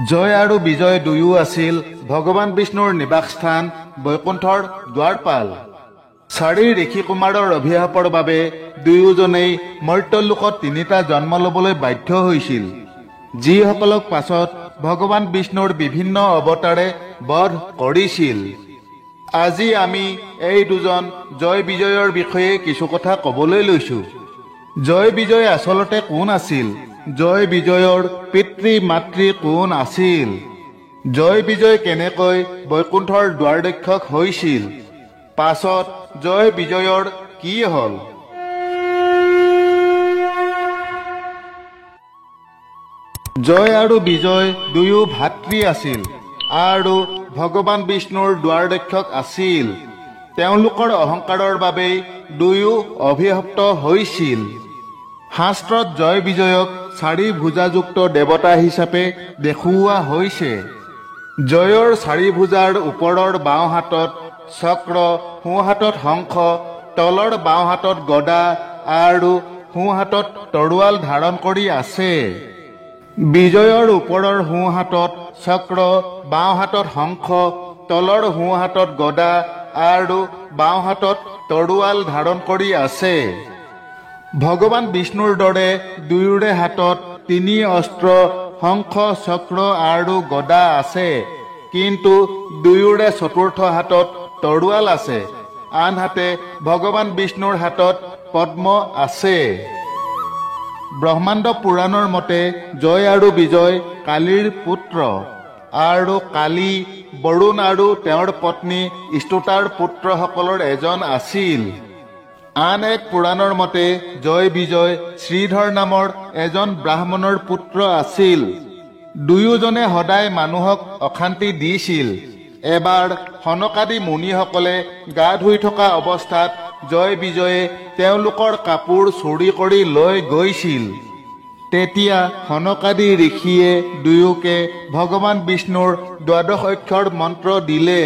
জয় আৰু বিজয় দুয়ো আছিল ভগৱান বিষ্ণুৰ নিবাসস্থান বৈকুণ্ঠৰ দ্বাৰপাল। 4 ঋষি কুমাৰৰ অভিশাপৰ বাবে দুয়োজনেই মৰ্ত্যলোকত 3টা জন্ম ল'বলৈ বাধ্য হৈছিল, যিসকলক পাছত ভগৱান বিষ্ণুৰ বিভিন্ন অৱতাৰে বধ কৰিছিল। আজি আমি এই দুজন জয় বিজয়ৰ বিষয়ে কিছু কথা ক'বলৈ লৈছোঁ। জয় বিজয় আচলতে কোন আছিল? জয় বিজয়ৰ পিতৃ মাতৃ কোন আছিল? জয় বিজয় কেনেকৈ বৈকুণ্ঠৰ দ্বাৰৰক্ষক হৈছিল? পাছত জয় বিজয়ৰ কি হ'ল? জয় আৰু বিজয় দুয়ো ভাতৃ আছিল আৰু ভগৱান বিষ্ণুৰ দ্বাৰৰক্ষক আছিল। তেওঁলোকৰ অহংকাৰৰ বাবেই দুয়ো অভিশপ্ত হৈছিল। শাস্ত্ৰত জয় বিজয়ক 4 ভুজাযুক্ত দেৱতা হিচাপে দেখুওৱা হৈছে। জয়ৰ 4 ভুজাৰ ওপৰৰ বাওঁ হাতত চক্ৰ, সোঁ হাতত শংখ, তলৰ বাওঁ হাতত গদা আৰু সোঁ হাতত তৰোৱাল ধাৰণ কৰি আছে। বিজয়ৰ ওপৰৰ সোঁ হাতত চক্ৰ, বাওঁ হাতত শংখ, তলৰ সোঁ হাতত গদা আৰু বাওঁ হাতত তৰোৱাল ধাৰণ কৰি আছে। ভগৱান বিষ্ণুৰ দৰে দুয়োৰে হাতত 3 অস্ত্ৰ শংখ, চক্ৰ আৰু গদা আছে, কিন্তু দুয়োৰে চতুৰ্থ হাতত তৰোৱাল আছে। আনহাতে ভগৱান বিষ্ণুৰ হাতত পদ্ম আছে। ব্ৰহ্মাণ্ড পুৰাণৰ মতে জয় আৰু বিজয় কালীৰ পুত্ৰ আৰু কালী বৰুণ আৰু তেওঁৰ পত্নী স্তুতাৰ পুত্ৰসকলৰ এজন আছিল। আন এক পুৰাণৰ মতে জয় বিজয় শ্ৰীধৰ নামৰ এজন ব্ৰাহ্মণৰ পুত্ৰ আছিল। দুয়োজনে সদায় মানুহক অশান্তি দিছিল। এবাৰ সনকাদি মুনিসকলে গা ধুই থকা অৱস্থাত জয় বিজয়ে তেওঁলোকৰ কাপোৰ চুৰি কৰি লৈ গৈছিল। তেতিয়া সনকাদি ঋষিয়ে দুয়োকে ভগৱান বিষ্ণুৰ 12 অক্ষৰ মন্ত্ৰ দিলে।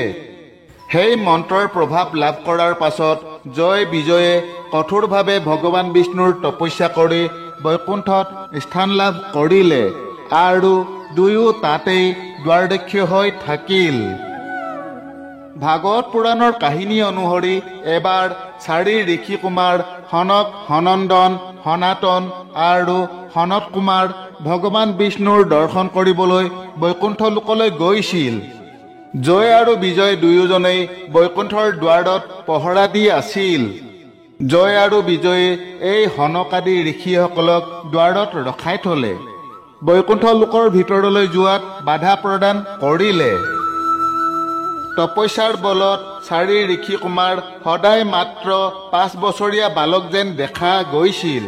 সেই মন্ত্ৰৰ প্ৰভাৱ লাভ কৰাৰ পাছত জয় বিজয়ে কঠোৰভাৱে ভগৱান বিষ্ণুৰ তপস্যা কৰি বৈকুণ্ঠত স্থান লাভ কৰিলে আৰু দুয়ো তাতেই দ্বাৰৰক্ষী হৈ থাকিল। ভাগৱত পুৰাণৰ কাহিনী অনুসৰি এবাৰ 4 ঋষি কুমাৰ সনক, সনন্দন, সনাতন আৰু সনত কুমাৰ ভগৱান বিষ্ণুৰ দৰ্শন কৰিবলৈ বৈকুণ্ঠ লোকলৈ গৈছিল। জয় আৰু বিজয় দুয়োজনেই বৈকুণ্ঠৰ দ্বাৰত পহৰা দি আছিল। জয় আৰু বিজয়ে এই সনকাদি ঋষিসকলক দ্বাৰত ৰখাই থলে। বৈকুণ্ঠ লোকৰ ভিতৰলৈ যোৱাত বাধা প্ৰদান কৰিলে। তপস্যাৰ বলত 4 ঋষি কুমাৰ সদায় মাত্ৰ 5 বছৰীয়া বালক যেন দেখা গৈছিল।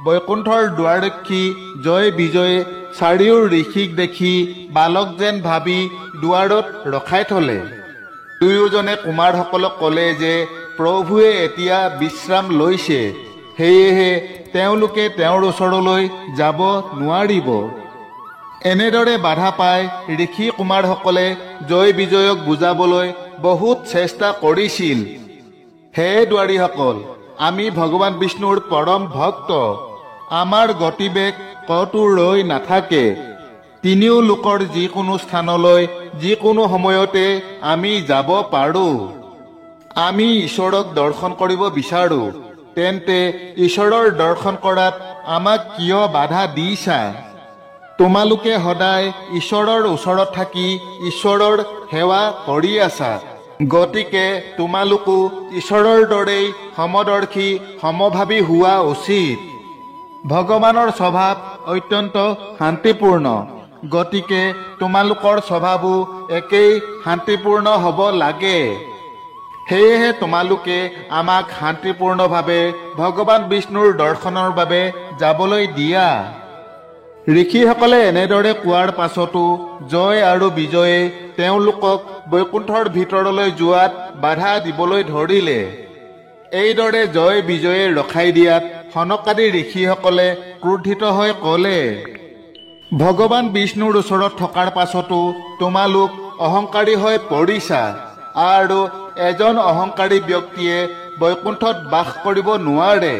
বৈকুণ্ঠৰ দ্বাৰৰক্ষী জয় বিজয়ে 4 ঋষিক দেখি বালক যেন ভাবি দুৱাৰত ৰখাই থলে। দুয়োজনে কুমাৰসকলক ক'লে যে প্ৰভুৱে এতিয়া বিশ্ৰাম লৈছে, সেয়েহে তেওঁলোকে তেওঁৰ ওচৰলৈ যাব নোৱাৰিব। এনেদৰে বাধা পাই ঋষি কুমাৰসকলে জয় বিজয়ক বুজাবলৈ বহুত চেষ্টা কৰিছিল। হে দুৱাৰীসকল, আমি ভগৱান বিষ্ণুৰ পৰম ভক্ত। আমাৰ গতিবেগ কতো ৰৈ নাথাকে। তিনিও লোকৰ যিকোনো স্থানলৈ যিকোনো সময়তে আমি যাব পাৰোঁ। আমি ঈশ্বৰক দৰ্শন কৰিব বিচাৰোঁ। তেন্তে ঈশ্বৰৰ দৰ্শন কৰাত আমাক কিয় বাধা দিছা? তোমালোকে সদায় ঈশ্বৰৰ ওচৰত থাকি ঈশ্বৰৰ সেৱা কৰি আছা, গতিকে তোমালোকো ঈশ্বৰৰ দৰেই সমদৰ্শী সমভাৱী হোৱা উচিত। ভগৱানৰ স্বভাৱ অত্যন্ত শান্তিপূৰ্ণ, গতিকে তোমালোকৰ স্বভাৱো একেই শান্তিপূৰ্ণ হ'ব লাগে। সেয়েহে তোমালোকে আমাক শান্তিপূৰ্ণভাৱে ভগৱান বিষ্ণুৰ দৰ্শনৰ বাবে যাবলৈ দিয়া। ঋষিসকলে এনেদৰে কোৱাৰ পাছতো জয় আৰু বিজয়ে তেওঁলোকক বৈকুণ্ঠৰ ভিতৰলৈ যোৱাত বাধা দিবলৈ ধৰিলে। এইদৰে জয় বিজয়ে ৰখাই দিয়াত সনকাদি ঋষিসকলে ক্ৰোধিত হৈ ক'লে, ভগৱান বিষ্ণুৰ ওচৰত থকাৰ পাছতো তোমালোক অহংকাৰী হৈ পৰিছা আৰু এজন অহংকাৰী ব্যক্তিয়ে বৈকুণ্ঠত বাস কৰিব নোৱাৰে।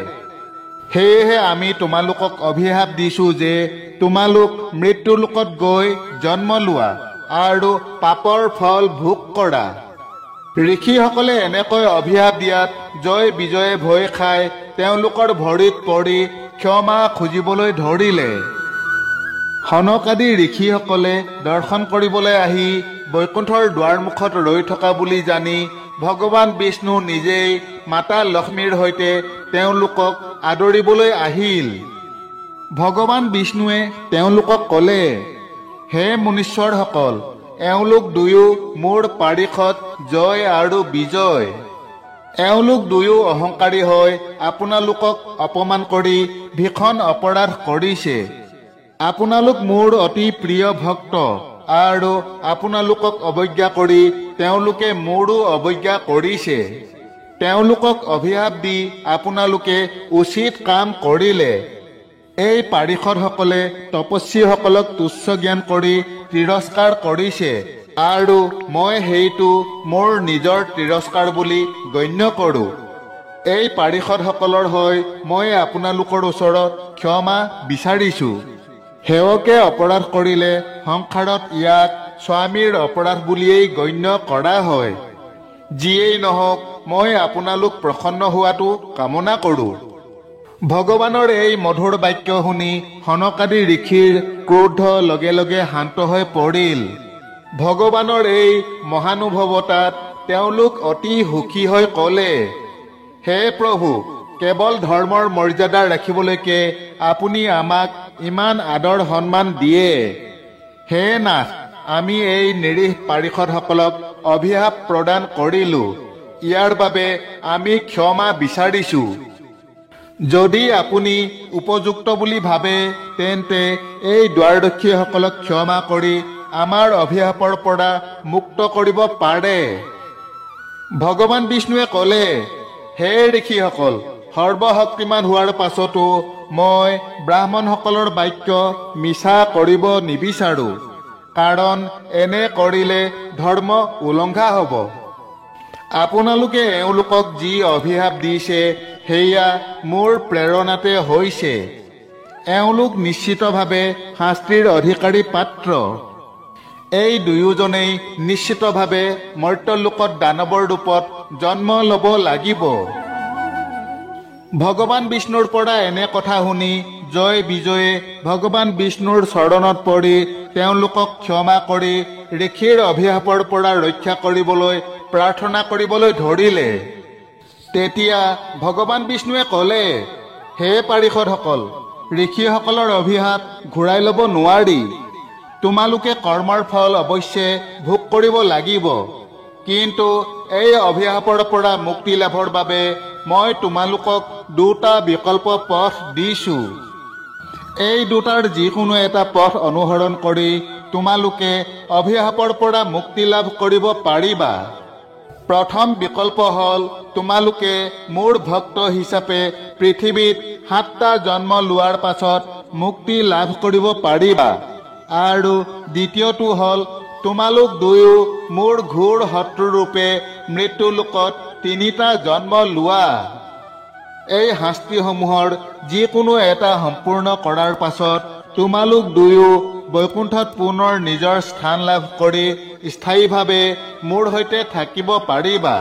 সেয়েহে আমি তোমালোকক অভিশাপ দিছোঁ যে তোমালোক মৃত্যুলোকত গৈ জন্ম লোৱা আৰু পাপৰ ফল ভোগ কৰা। ঋষিসকলে এনেকৈ অভিশাপ দিয়াত জয় বিজয়ে ভয় খাই তেওঁলোকৰ ভৰিত পৰি ক্ষমা খুজিবলৈ ধৰিলে। সনকাদি ঋষিসকলে দৰ্শন কৰিবলৈ আহি বৈকুণ্ঠৰ দুৱাৰমুখত ৰৈ থকা বুলি জানি ভগৱান বিষ্ণু নিজেই মাতা লক্ষ্মীৰ সৈতে তেওঁলোকক আদৰিবলৈ আহিল। ভগৱান বিষ্ণুৱে তেওঁলোকক ক'লে, হে মুনীশ্বৰসকল, এওঁলোক দুয়ো মোৰ পাৰিষদ জয় আৰু বিজয়। এওঁলোক দুয়ো অহংকাৰী হৈ আপোনালোকক অপমান কৰি ভীষণ অপৰাধ কৰিছে। আপোনালোক মোৰ অতি প্ৰিয় ভক্ত আৰু আপোনালোকক অৱজ্ঞা কৰি তেওঁলোকে মোৰো অৱজ্ঞা কৰিছে। তেওঁলোকক অভিশাপ দি আপোনালোকে উচিত কাম কৰিলে। এই পাৰিষদসকলে তপস্বীসকলক তুচ্ছ জ্ঞান কৰি তিৰস্কাৰ কৰিছে আৰু মই সেইটো মোৰ নিজৰ তিৰস্কাৰ বুলি গণ্য কৰোঁ। এই পাৰিষদসকলৰ হৈ মই আপোনালোকৰ ওচৰত ক্ষমা বিচাৰিছোঁ। সেৱকে অপৰাধ কৰিলে সংসাৰত ইয়াক স্বামীৰ অপৰাধ বুলিয়েই গণ্য কৰা হয়। যিয়েই নহওক মই আপোনালোক প্ৰসন্ন হোৱাটো কামনা কৰোঁ। ভগৱানৰ এই মধুৰ বাক্য শুনি সনকাদি ঋষিৰ ক্ৰোধ লগে লগে শান্ত হৈ পৰিল। ভগৱানৰ এই মহানুভৱতাত তেওঁলোক অতি সুখী হৈ ক'লে, হে প্ৰভু, কেৱল ধৰ্মৰ মৰ্যাদা ৰাখিবলৈকে আপুনি আমাক ইমান আদৰ সন্মান দিয়ে। হে নাথ, আমি এই নিৰীহ পাৰিষদসকলক অভিশাপ প্ৰদান কৰিলোঁ। ইয়াৰ বাবে আমি ক্ষমা বিচাৰিছোঁ। যদি আপুনি উপযুক্ত বুলি ভাবে তেন্তে এই দ্বাৰদক্ষীসকলক ক্ষমা কৰি আমাৰ অভিশাপৰ পৰা মুক্ত কৰিব পাৰে। ভগৱান বিষ্ণুৱে ক'লে, হে ঋষিসকল, সৰ্বশক্তিমান হোৱাৰ পাছতো মই ব্ৰাহ্মণসকলৰ বাক্য মিছা কৰিব নিবিচাৰোঁ, কাৰণ এনে কৰিলে ধৰ্ম উলংঘা হ'ব। আপোনালোকে এওঁলোকক যি অভিশাপ দিছে সেয়া মোৰ প্ৰেৰণাতে হৈছে। এওঁলোক নিশ্চিতভাৱে শাস্তিৰ অধিকাৰী পাত্ৰ। এই দুয়োজনেই নিশ্চিতভাৱে মৰ্ত্যলোকত দানৱৰ ৰূপত জন্ম ল'ব লাগিব। ভগৱান বিষ্ণুৰ পৰা এনে কথা শুনি জয় বিজয়ে ভগৱান বিষ্ণুৰ চৰণত পৰি তেওঁলোকক ক্ষমা কৰি ঋষিৰ অভিশাপৰ পৰা ৰক্ষা কৰিবলৈ প্ৰাৰ্থনা কৰিবলৈ ধৰিলে। তেতিয়া ভগৱান বিষ্ণুৱে ক'লে, হে পাৰিষদসকল, ঋষিসকলৰ অভিশাপ ঘূৰাই ল'ব নোৱাৰি। তোমালোকে কৰ্মৰ ফল অৱশ্যে ভোগ কৰিব লাগিব, কিন্তু এই অভিশাপৰ পৰা মুক্তি লাভৰ বাবে মই তোমালোকক দুটা বিকল্প পথ দিছোঁ। এই দুটাৰ যিকোনো এটা পথ অনুসৰণ কৰি তোমালোকে অভিশাপৰ পৰা মুক্তি লাভ কৰিব পাৰিবা। প্ৰথম বিকল্প হ'ল তোমালোকে মোৰ ভক্ত হিচাপে পৃথিৱীত 7টা জন্ম লোৱাৰ পাছত মুক্তি লাভ কৰিব পাৰিবা। আৰু দ্বিতীয়টো হ'ল তোমালোক দুয়ো মোৰ ঘোৰ শত্ৰুৰূপে মৃত্যুলোকত 3টা জন্ম লোৱা। এই শাস্তিসমূহৰ যিকোনো এটা সম্পূৰ্ণ কৰাৰ পাছত তোমালোক দুয়ো বৈকুণ্ঠত পুনৰ নিজৰ স্থান লাভ কৰি স্থায়ীভাৱে মোৰ সৈতে থাকিব পাৰিবা।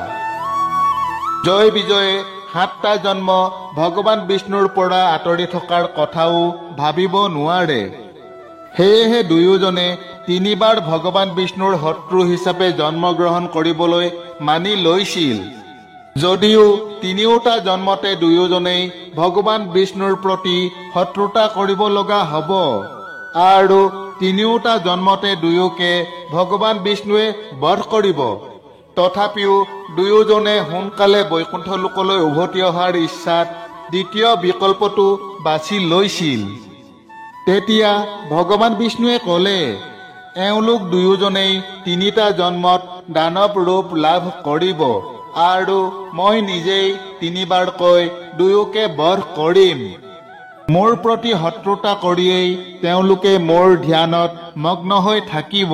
জয় বিজয়ে 7টা জন্ম ভগৱান বিষ্ণুৰ পৰা আঁতৰি থকাৰ কথাও ভাবিব নোৱাৰে। সেয়েহে দুয়োজনে 3বাৰ ভগৱান বিষ্ণুৰ শত্ৰু হিচাপে জন্মগ্ৰহণ কৰিবলৈ মানি লৈছিল। যদিও 3টা জন্মতে দুয়োজনেই ভগৱান বিষ্ণুৰ প্ৰতি শত্ৰুতা কৰিব লগা হ'ব আৰু 3টা জন্মতে দুয়োকে ভগৱান বিষ্ণুৱে বধ কৰিব, তথাপিও দুয়োজনে সোনকালে বৈকুণ্ঠ লোকলৈ উভতি অহাৰ ইচ্ছাত দ্বিতীয় বিকল্পটো বাছি লৈছিল। তেতিয়া ভগৱান বিষ্ণুৱে ক'লে, এওঁলোক দুয়োজনেই 3টা জন্মত দানৱ ৰূপ লাভ কৰিব আৰু মই নিজেই 3বাৰকৈ দুয়োকে বধ কৰিম। মোৰ প্ৰতি শত্ৰুতা কৰিয়েই তেওঁলোকে মোৰ ধ্যানত মগ্ন হৈ থাকিব।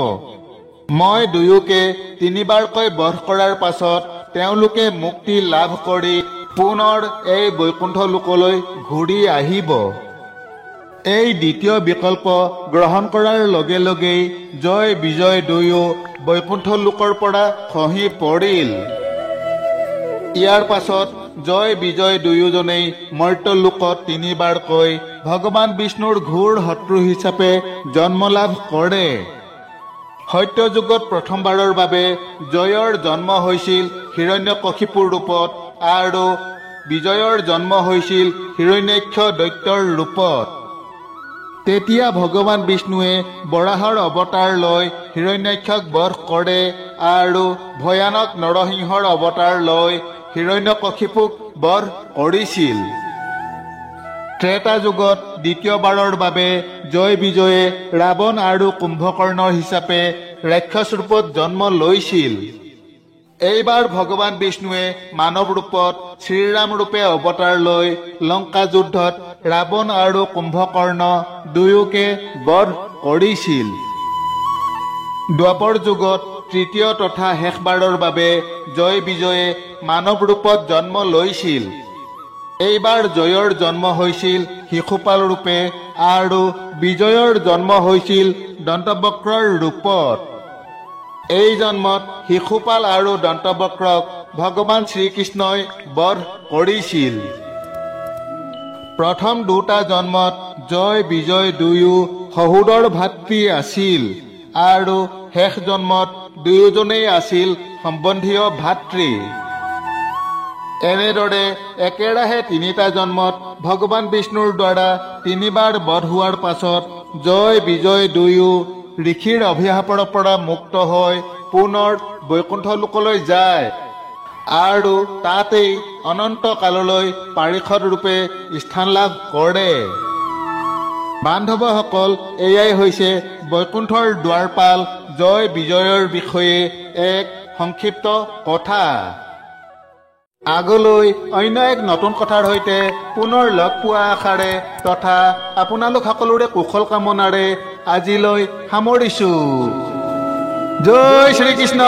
মই দুয়োকে 3বাৰকৈ বধ কৰাৰ পাছত তেওঁলোকে মুক্তি লাভ কৰি পুনৰ এই বৈকুণ্ঠ লোকলৈ ঘূৰি আহিব। এই দ্বিতীয় বিকল্প গ্ৰহণ কৰাৰ লগে লগেই জয় বিজয় দুয়ো বৈকুণ্ঠ লোকৰ পৰা খহি পৰিল। ইয়াৰ পাছত জয় বিজয় দুয়োজনেই মৰ্ত্য লোকত তিনিবাৰকৈ ভগৱান বিষ্ণুৰ ঘোৰ শত্ৰু হিচাপে জন্ম লাভ কৰে। সত্য যুগত প্ৰথমবাৰৰ বাবে জয়ৰ জন্ম হৈছিল হিৰণ্যকশিপুৰ ৰূপত আৰু বিজয়ৰ জন্ম হৈছিল হিৰণ্যাক্ষ দৈত্যৰ ৰূপত। তেতিয়া ভগৱান বিষ্ণুৱে বৰাহৰ অৱতাৰ লৈ হিৰণ্যাক্ষক বধ কৰে আৰু ভয়ানক নৰসিংহৰ অৱতাৰ লৈ হিৰণ্যকশিপুক বধ কৰিছিল। ত্ৰেতা যুগত দ্বিতীয়বাৰৰ বাবে জয় বিজয়ে ৰাৱণ আৰু কুম্ভকৰ্ণৰ হিচাপে ৰাক্ষস ৰূপত জন্ম লৈছিল। এইবাৰ ভগৱান বিষ্ণুৱে মানৱ ৰূপত শ্ৰীৰাম ৰূপে অৱতাৰ লৈ লংকা যুদ্ধত ৰাৱণ আৰু কুম্ভকৰ্ণ দুয়োকে বধ কৰিছিল। দ্বাপৰ যুগত তৃতীয় তথা শেষবাৰৰ বাবে জয় বিজয়ে মানৱ ৰূপত জন্ম লৈছিল। এইবাৰ জয়ৰ জন্ম হৈছিল শিশুপাল ৰূপে আৰু বিজয়ৰ জন্ম হৈছিল দন্তবক্ৰৰ ৰূপত। এই জন্মত শিশুপাল আৰু দন্তবক্ৰক ভগৱান শ্ৰীকৃষ্ণই বধ কৰিছিল। প্ৰথম দুটা জন্মত জয় বিজয় দুয়ো সহোদৰ ভাতৃ আছিল আৰু শেষ জন্মত দুয়োজনেই আছিল সম্বন্ধীয় ভাতৃ। এনেদৰে একেৰাহে তিনিটা জন্মত ভগৱান বিষ্ণুৰ দ্বাৰা তিনিবাৰ বধ হোৱাৰ পাছত জয় বিজয় দুয়ো ঋষিৰ অভিশাপৰ পৰা মুক্ত হৈ পুনৰ বৈকুণ্ঠ লোকলৈ যায় আৰু তাতেই অনন্ত কাললৈ পাৰিষদ ৰূপে স্থান লাভ কৰে। বান্ধৱসকল, এয়াই হৈছে বৈকুণ্ঠৰ দুৱাৰপাল জয় বিজয়ৰ বিষয়ে এক সংক্ষিপ্ত কথা। আগলৈ অন্য এক নতুন কথাৰ সৈতে পুনৰ লগ পোৱা আশাৰে তথা আপোনালোক সকলোৰে কুশল কামনাৰে আজিলৈ সামৰিছো। জয় শ্ৰীকৃষ্ণ।